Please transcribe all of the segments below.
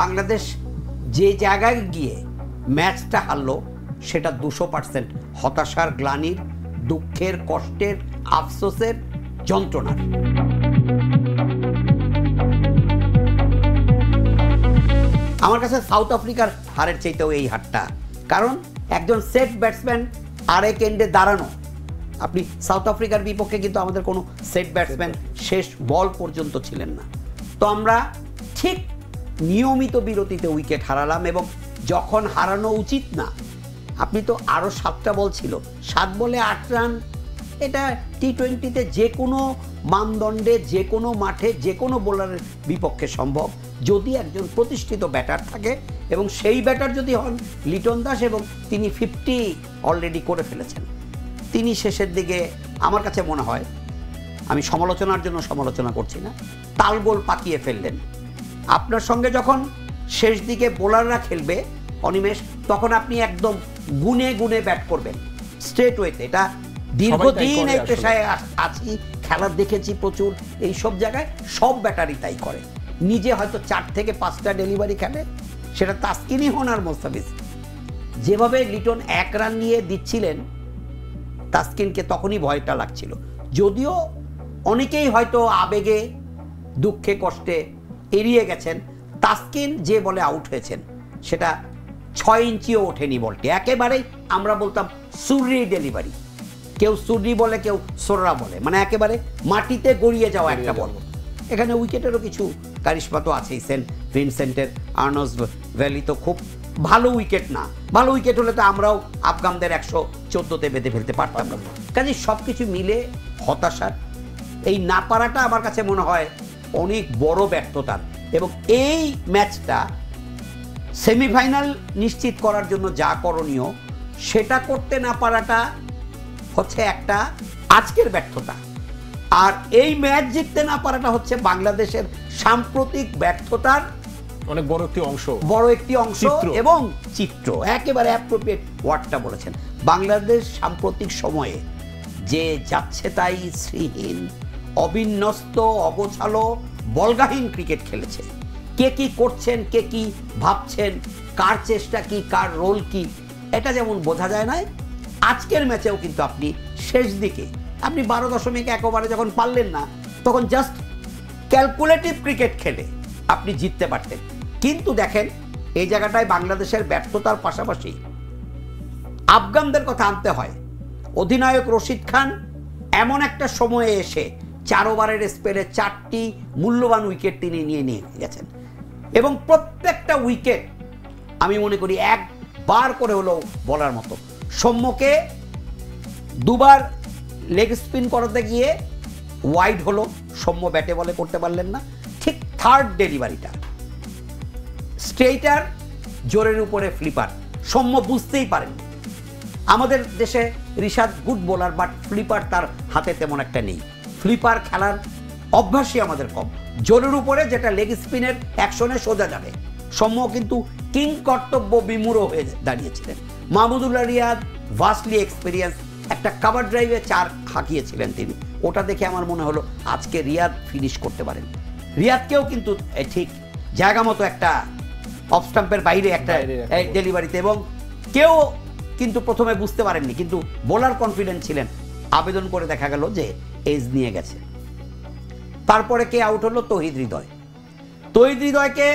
বাংলাদেশ যে জায়গায় গিয়ে ম্যাচটা হারলো সেটা 200% হতাশার, গ্লানির, দুঃখের, কষ্টের, আফসোসের, যন্ত্রণার। আমার কাছে সাউথ আফ্রিকার হারের চাইতেও এই হারটা, কারণ একজন সেট ব্যাটসম্যান আরেক এন্ডে দাঁড়ানো। আপনি সাউথ আফ্রিকার বিপক্ষে কিন্তু আমাদের কোনো সেট ব্যাটসম্যান শেষ বল পর্যন্ত ছিলেন না। তো আমরা ঠিক নিয়মিত বিরতিতে উইকেট হারালাম, এবং যখন হারানো উচিত না, আপনি তো আরও 7টা বল ছিল, 7 বলে 8 রান, এটা টি-20তে যে কোনো মানদণ্ডে, যে কোনো মাঠে, যে কোনো বোলারের বিপক্ষে সম্ভব, যদি একজন প্রতিষ্ঠিত ব্যাটার থাকে, এবং সেই ব্যাটার যদি হন লিটন দাস, এবং তিনি 50 অলরেডি করে ফেলেছেন। তিনি শেষের দিকে আমার কাছে মনে হয়, আমি সমালোচনার জন্য সমালোচনা করছি না, তালগোল পাকিয়ে ফেললেন। আপনার সঙ্গে যখন শেষ দিকে বোলাররা খেলবে অনিমেষ, তখন আপনি একদম গুনে গুনে ব্যাট করবেন স্ট্রেট ওয়েতে। এটা দীর্ঘদিন এই পেশায় আছি, খেলা দেখেছি প্রচুর, এই সব জায়গায় সব ব্যাটারই তাই করে। নিজে হয়তো 4 থেকে 5টা ডেলিভারি খেলে, সেটা তাসকিনই হন আর মোস্তাফিজ। যেভাবে লিটন 1 রান নিয়ে দিচ্ছিলেন তাসকিনকে, তখনই ভয়টা লাগছিল। যদিও অনেকেই হয়তো আবেগে, দুঃখে, কষ্টে এড়িয়ে গেছেন, তাসকিন যে বলে আউট হয়েছেন সেটা 6 ইঞ্চিও ওঠেনি বলটি, একেবারেই আমরা বলতাম সুররি ডেলিভারি। কেউ সুররি বলে, কেউ সোররা বলে, মানে একেবারে মাটিতে গড়িয়ে যাওয়া একটা বল। এখানে উইকেটেরও কিছু কারিশমা তো আছেই। সেন্ট ভিনসেন্টের আর্নস ভ্যালি তো খুব ভালো উইকেট না, ভালো উইকেট হলে তো আমরাও আফগানদের 114তে বেঁধে ফেলতে পারতাম না। কাজে সব কিছু মিলে হতাশার এই না পারাটা আমার কাছে মনে হয় অনেক বড় ব্যর্থতার, এবং এই ম্যাচটা সেমিফাইনাল নিশ্চিত করার জন্য যা করণীয় সেটা করতে না পারাটা হচ্ছে একটা আজকের ব্যর্থতা। আর এই ম্যাচ জিততে না পারাটা হচ্ছে বাংলাদেশের সাম্প্রতিক ব্যর্থতার অনেক বড় একটি অংশ এবং চিত্র। একেবারে অ্যাপ্রোপ্রিয়েট ওয়ার্ডটা বলেছেন। বাংলাদেশ সাম্প্রতিক সময়ে যে যাচ্ছে তাই শ্রীহীন, অবিন্যস্ত, অগোছালো, বলগাহীন ক্রিকেট খেলেছে। কে কি করছেন, কে কি ভাবছেন, কার চেষ্টা কি, কার রোল কি, এটা যেমন বোঝা যায় না, আজকের ম্যাচেও কিন্তু আপনি শেষ দিকে আপনি 12.1 ওভারে যখন পারলেন না, তখন জাস্ট ক্যালকুলেটিভ ক্রিকেট খেলে আপনি জিততে পারতেন। কিন্তু দেখেন, এই জায়গাটায় বাংলাদেশের ব্যর্থতার পাশাপাশি আফগানদের কথা আনতে হয়। অধিনায়ক রশিদ খান এমন একটা সময়ে এসে 4 ওভারের স্পেলে 4টি মূল্যবান উইকেট তিনি নিয়ে গেছেন, এবং প্রত্যেকটা উইকেট আমি মনে করি একবার করে হলেও বলার মতো। সৌম্যকে 2বার লেগ স্পিন করাতে গিয়ে ওয়াইড হলো, সৌম্য ব্যাটে বলে করতে পারলেন না। ঠিক 3rd ডেলিভারিটা স্ট্রেইটার, জোরের উপরে ফ্লিপার, সৌম্য বুঝতেই পারেননি। আমাদের দেশে Rishad good bowler, but flipper তার হাতে তেমন একটা নেই। ফ্লিপার খেলার অভ্যাসই আমাদের কম। জোরের উপরে যেটা লেগ স্পিনের অ্যাকশনে সোজা যাবে, সৌম্য কিন্তু কিং কর্তব্য বিমূঢ় হয়ে দাঁড়িয়েছিলেন। মাহমুদুল্লাহ রিয়াদ ভাস্টলি এক্সপিরিয়েন্স, একটা কাভার ড্রাইভে 4 হাঁকিয়েছিলেন তিনি। ওটা দেখে আমার মনে হলো আজকে রিয়াদ ফিনিশ করতে পারেন। রিয়াদকেও কিন্তু ঠিক জায়গা মতো একটা অফ স্টাম্পের বাইরে একটা ডেলিভারিতে, এবং কেউ কিন্তু প্রথমে বুঝতে পারেননি, কিন্তু বোলার কনফিডেন্ট ছিলেন। আবেদন করে দেখা গেল যে এজ নিয়ে গেছে। তারপরে কে আউট হলো? তৌহিদ হৃদয়। তৌহিদ হৃদয়কে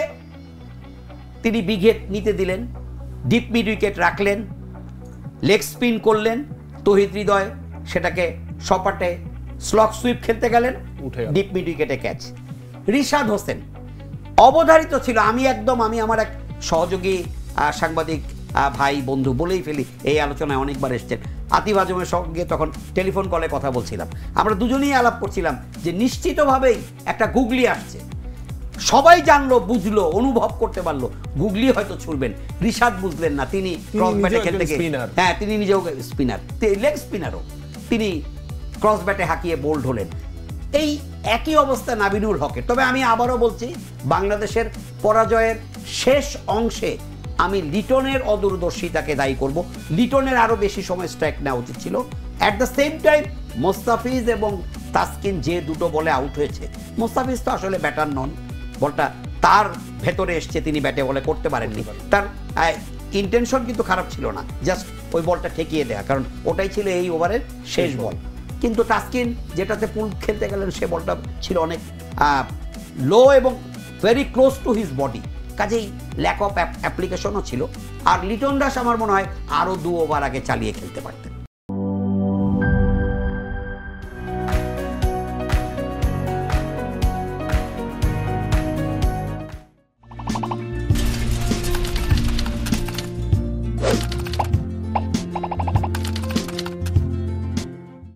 তিনি বিঘেট নিতে দিলেন, ডিপ মিড উইকেট রাখলেন, লেগ স্পিন করলেন। তৌহিদ হৃদয় সেটাকে সপাটে স্লগ সুইপ খেলতে গেলেন, ডিপ মিড উইকেটে ক্যাচ। রিশাদ হোসেন অবধারিত ছিল। আমি আমার এক সহযোগী সাংবাদিক ভাই বন্ধু বলেই ফেলি, এই আলোচনায় অনেকবার এসছেন, আতিফ আজমের সঙ্গে তখন টেলিফোন কলে কথা বলছিলাম। আমরা দুজনেই আলাপ করছিলাম যে নিশ্চিতভাবেই একটা গুগলি আসছে। সবাই জানলো, বুঝলো, অনুভব করতে পারলো গুগলি হয়তো ছুড়বেন। রিশাদ বুঝলেন না, তিনি ক্রস ব্যাটে খেলতে গিয়ে, হ্যাঁ তিনি নিজেও স্পিনার, লেগ স্পিনারও, তিনি ক্রস ব্যাটে হাঁকিয়ে বোল্ড হলেন। এই একই অবস্থা নাবিনুল হকের। তবে আমি আবারও বলছি, বাংলাদেশের পরাজয়ের শেষ অংশে আমি লিটনের অদূরদর্শিতাকে দায়ী করব। লিটনের আরও বেশি সময় স্ট্রাইক নেওয়া উচিত ছিল। At the same time Mustafiz এবং তাসকিন যে 2টো বলে আউট হয়েছে, মোস্তাফিজ তো আসলে ব্যাটার নন, বলটা তার ভেতরে এসছে, তিনি ব্যাটে বলে করতে পারেননি। তার ইন্টেনশন কিন্তু খারাপ ছিল না, জাস্ট ওই বলটা ঠেকিয়ে দেয়া, কারণ ওটাই ছিল এই ওভারের শেষ বল। কিন্তু তাসকিন যেটাতে পুল খেলতে গেলেন সে বলটা ছিল অনেক লো এবং very close to his body, কাজেই ল্যাক অফ অ্যাপ্লিকেশনও ছিল। আর লিটন দাস আমার মনে হয় আরও 2 ওভার আগে চালিয়ে খেলতে পারতেন।